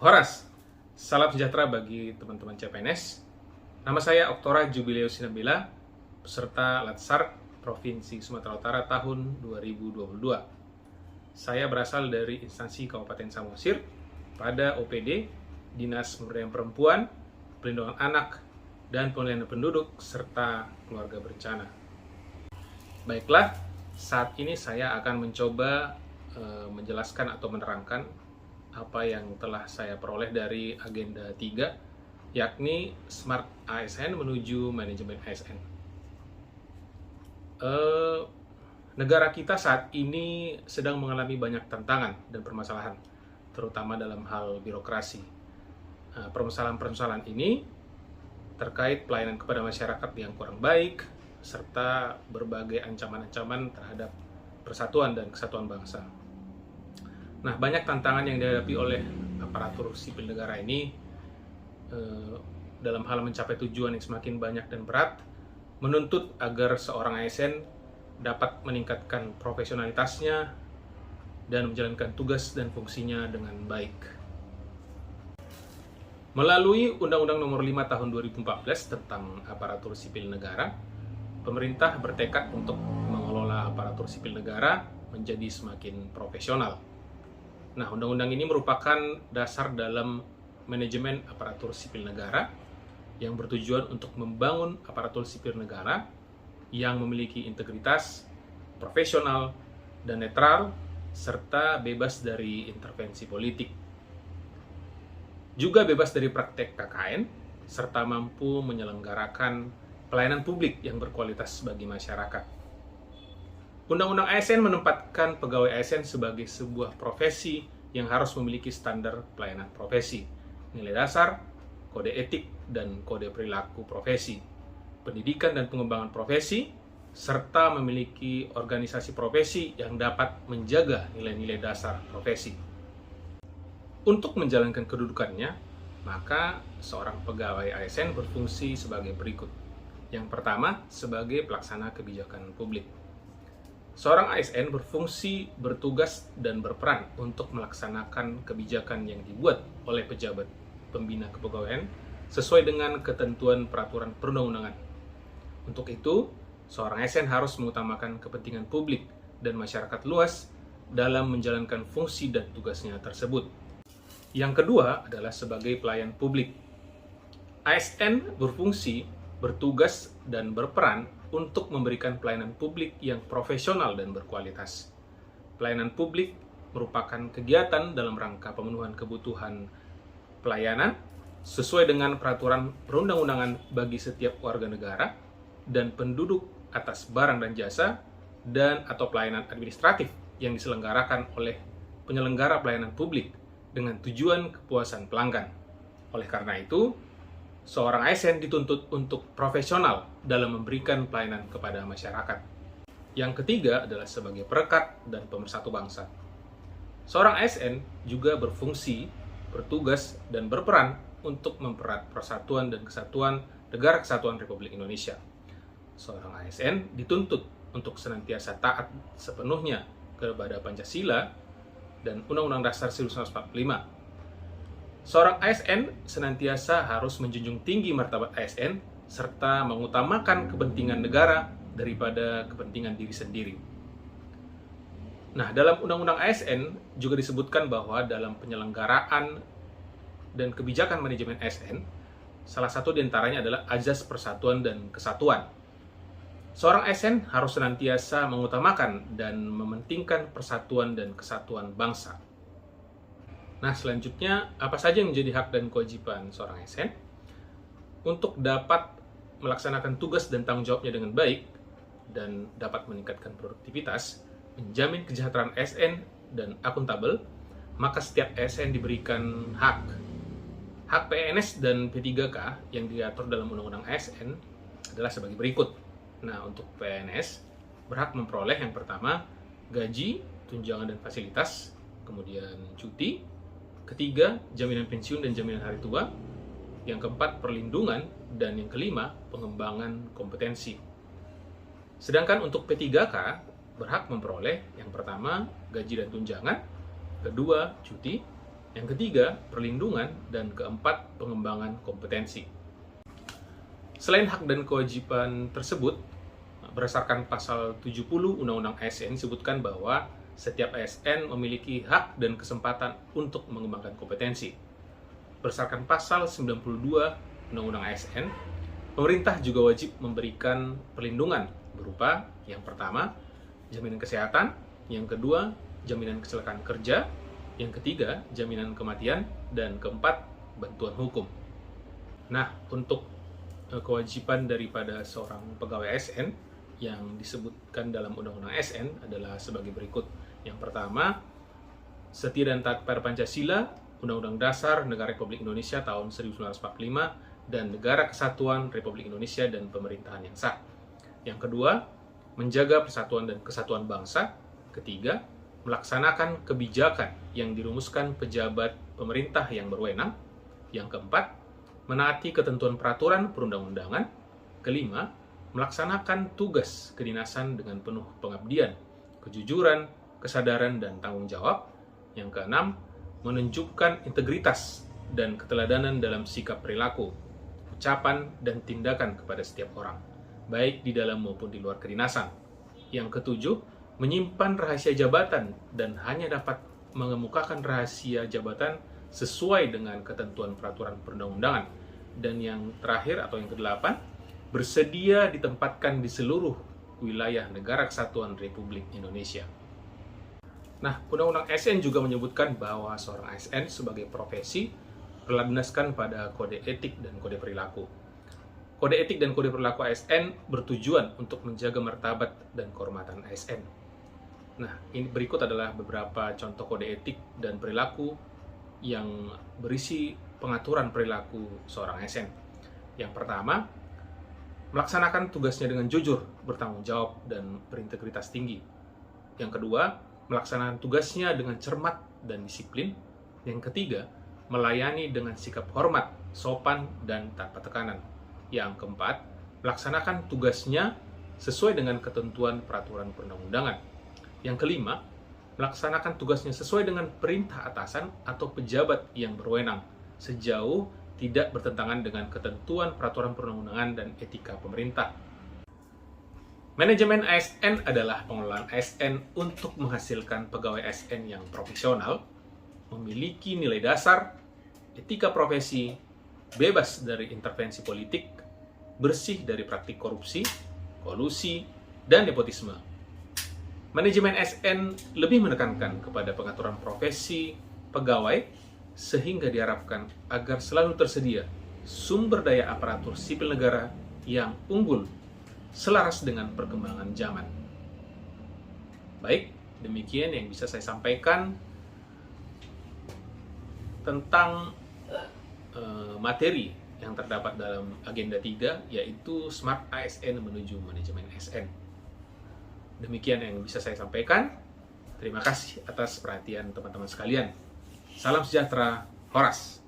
Horas, salam sejahtera bagi teman-teman CPNS. Nama saya Oktora Jubileus Sinabila, peserta Latsar Provinsi Sumatera Utara tahun 2022. Saya berasal dari instansi Kabupaten Samosir pada OPD, Dinas Pemberdayaan Perempuan, Perlindungan Anak, dan Pelayanan Penduduk, serta Keluarga Berencana. Baiklah, saat ini saya akan mencoba menjelaskan atau menerangkan apa yang telah saya peroleh dari agenda 3, yakni Smart ASN menuju Manajemen ASN. Negara kita saat ini sedang mengalami banyak tantangan dan permasalahan, terutama dalam hal birokrasi. Permasalahan-permasalahan ini terkait pelayanan kepada masyarakat yang kurang baik, serta berbagai ancaman-ancaman terhadap persatuan dan kesatuan bangsa. Nah, banyak tantangan yang dihadapi oleh aparatur sipil negara ini dalam hal mencapai tujuan yang semakin banyak dan berat, menuntut agar seorang ASN dapat meningkatkan profesionalitasnya dan menjalankan tugas dan fungsinya dengan baik. Melalui Undang-Undang Nomor 5 Tahun 2014 tentang aparatur sipil negara, pemerintah bertekad untuk mengelola aparatur sipil negara menjadi semakin profesional. Nah, undang-undang ini merupakan dasar dalam manajemen aparatur sipil negara yang bertujuan untuk membangun aparatur sipil negara yang memiliki integritas, profesional, dan netral, serta bebas dari intervensi politik. Juga bebas dari praktek KKN, serta mampu menyelenggarakan pelayanan publik yang berkualitas bagi masyarakat. Undang-Undang ASN menempatkan pegawai ASN sebagai sebuah profesi yang harus memiliki standar pelayanan profesi, nilai dasar, kode etik, dan kode perilaku profesi, pendidikan dan pengembangan profesi, serta memiliki organisasi profesi yang dapat menjaga nilai-nilai dasar profesi. Untuk menjalankan kedudukannya, maka seorang pegawai ASN berfungsi sebagai berikut. Yang pertama, sebagai pelaksana kebijakan publik. Seorang ASN berfungsi, bertugas, dan berperan untuk melaksanakan kebijakan yang dibuat oleh pejabat pembina kepegawaian sesuai dengan ketentuan peraturan perundang-undangan. Untuk itu, seorang ASN harus mengutamakan kepentingan publik dan masyarakat luas dalam menjalankan fungsi dan tugasnya tersebut. Yang kedua adalah sebagai pelayan publik. ASN berfungsi, bertugas, dan berperan untuk memberikan pelayanan publik yang profesional dan berkualitas. Pelayanan publik merupakan kegiatan dalam rangka pemenuhan kebutuhan pelayanan sesuai dengan peraturan perundang-undangan bagi setiap warga negara dan penduduk atas barang dan jasa dan atau pelayanan administratif yang diselenggarakan oleh penyelenggara pelayanan publik dengan tujuan kepuasan pelanggan. Oleh karena itu, seorang ASN dituntut untuk profesional dalam memberikan pelayanan kepada masyarakat. Yang ketiga adalah sebagai perekat dan pemersatu bangsa. Seorang ASN juga berfungsi, bertugas, dan berperan untuk mempererat persatuan dan kesatuan Negara Kesatuan Republik Indonesia. Seorang ASN dituntut untuk senantiasa taat sepenuhnya kepada Pancasila dan Undang-Undang Dasar 1945. Seorang ASN senantiasa harus menjunjung tinggi martabat ASN serta mengutamakan kepentingan negara daripada kepentingan diri sendiri. Nah, dalam Undang-Undang ASN juga disebutkan bahwa dalam penyelenggaraan dan kebijakan manajemen ASN, salah satu diantaranya adalah azas persatuan dan kesatuan. Seorang ASN harus senantiasa mengutamakan dan mementingkan persatuan dan kesatuan bangsa. Nah, selanjutnya, apa saja yang menjadi hak dan kewajiban seorang ASN? Untuk dapat melaksanakan tugas dan tanggung jawabnya dengan baik dan dapat meningkatkan produktivitas, menjamin kesejahteraan ASN dan akuntabel, maka setiap ASN diberikan hak. Hak PNS dan P3K yang diatur dalam Undang-Undang ASN adalah sebagai berikut. Nah, untuk PNS berhak memperoleh yang pertama, gaji, tunjangan dan fasilitas, kemudian cuti, ketiga, jaminan pensiun dan jaminan hari tua. Yang keempat, perlindungan. Dan yang kelima, pengembangan kompetensi. Sedangkan untuk P3K, berhak memperoleh yang pertama, gaji dan tunjangan. Kedua, cuti. Yang ketiga, perlindungan. Dan keempat, pengembangan kompetensi. Selain hak dan kewajiban tersebut, berdasarkan pasal 70 Undang-Undang ASN disebutkan bahwa setiap ASN memiliki hak dan kesempatan untuk mengembangkan kompetensi. Berdasarkan pasal 92 Undang-Undang ASN, pemerintah juga wajib memberikan perlindungan berupa yang pertama, jaminan kesehatan, yang kedua, jaminan kecelakaan kerja, yang ketiga, jaminan kematian, dan keempat, bantuan hukum. Nah, untuk kewajiban daripada seorang pegawai ASN yang disebutkan dalam Undang-Undang ASN adalah sebagai berikut. Yang pertama, setia dan taat pada Pancasila, Undang-Undang Dasar Negara Republik Indonesia tahun 1945, dan Negara Kesatuan Republik Indonesia dan pemerintahan yang sah. Yang kedua, menjaga persatuan dan kesatuan bangsa. Ketiga, melaksanakan kebijakan yang dirumuskan pejabat pemerintah yang berwenang. Yang keempat, menaati ketentuan peraturan perundang-undangan. Kelima, melaksanakan tugas kedinasan dengan penuh pengabdian, kejujuran, kesadaran, dan tanggung jawab. Yang keenam, menunjukkan integritas dan keteladanan dalam sikap perilaku, ucapan, dan tindakan kepada setiap orang, baik di dalam maupun di luar kedinasan. Yang ketujuh, menyimpan rahasia jabatan dan hanya dapat mengemukakan rahasia jabatan sesuai dengan ketentuan peraturan perundang-undangan. Dan yang terakhir atau yang kedelapan, bersedia ditempatkan di seluruh wilayah Negara Kesatuan Republik Indonesia. Nah, Undang-Undang ASN juga menyebutkan bahwa seorang ASN sebagai profesi berlandaskan pada kode etik dan kode perilaku. Kode etik dan kode perilaku ASN bertujuan untuk menjaga martabat dan kehormatan ASN. Nah, ini berikut adalah beberapa contoh kode etik dan perilaku yang berisi pengaturan perilaku seorang ASN. Yang pertama, melaksanakan tugasnya dengan jujur, bertanggung jawab, dan berintegritas tinggi. Yang kedua, melaksanakan tugasnya dengan cermat dan disiplin. Yang ketiga, melayani dengan sikap hormat, sopan, dan tanpa tekanan. Yang keempat, melaksanakan tugasnya sesuai dengan ketentuan peraturan perundang-undangan. Yang kelima, melaksanakan tugasnya sesuai dengan perintah atasan atau pejabat yang berwenang, sejauh tidak bertentangan dengan ketentuan peraturan perundang-undangan dan etika pemerintah. Manajemen ASN adalah pengelolaan ASN untuk menghasilkan pegawai ASN yang profesional, memiliki nilai dasar, etika profesi, bebas dari intervensi politik, bersih dari praktik korupsi, kolusi, dan nepotisme. Manajemen ASN lebih menekankan kepada pengaturan profesi pegawai sehingga diharapkan agar selalu tersedia sumber daya aparatur sipil negara yang unggul selaras dengan perkembangan zaman. Baik, demikian yang bisa saya sampaikan tentang materi yang terdapat dalam agenda 3, yaitu Smart ASN menuju manajemen ASN. Demikian yang bisa saya sampaikan. Terima kasih atas perhatian teman-teman sekalian. Salam sejahtera, Horas.